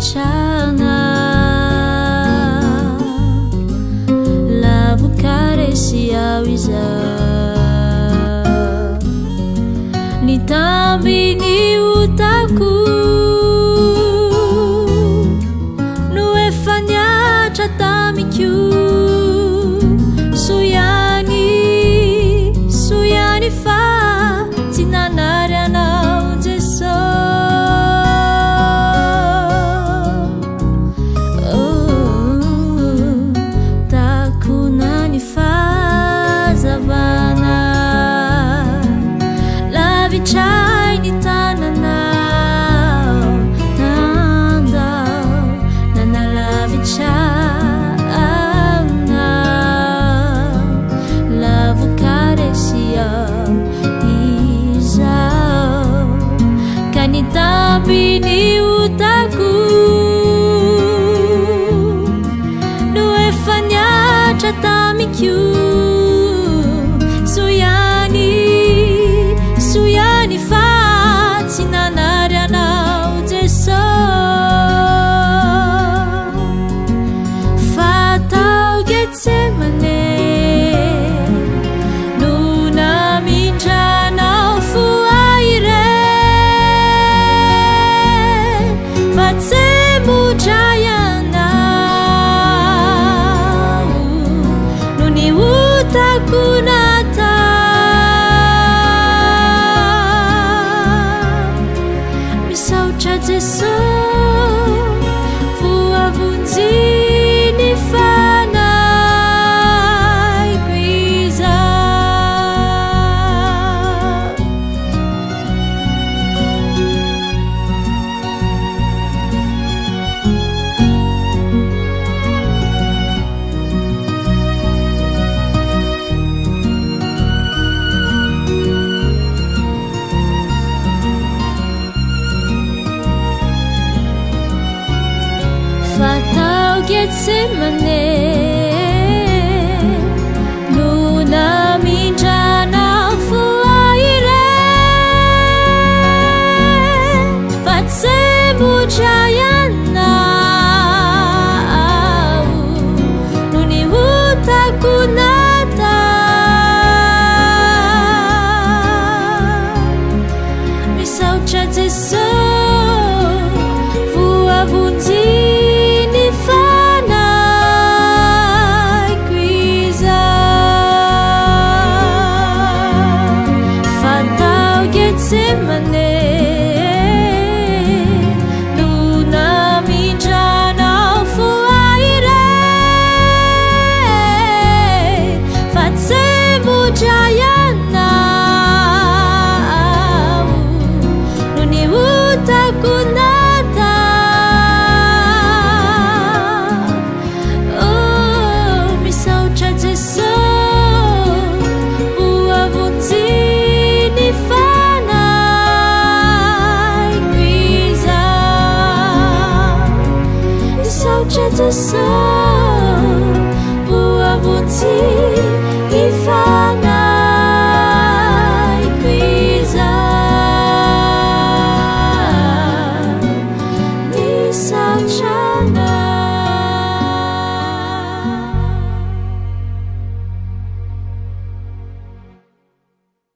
vichana lavu karesi awiza nitambi ni utaku nuefanya chatamikyu suyani fa tinanariana ujeso takunani fa zavana lavichai ni tanana nana lavichana lavu karesia iza kanitabi ni utaku nuefanya chatamikyu suyani fa tinanariana ujeso fatau Getsemane nuna minjana fuaire fatsemu jayana nuni utakunata Jesu vua vunzini fana igwiza fatau Getsemane nuna minjana fuaire fatsemu jayana nuni utakunata misaucha Jesu vua vunzini fana igwiza fatau Getsemane nuna minjana fuaire fatsemu jayana nuni utakunata Jesu vua vunzini fana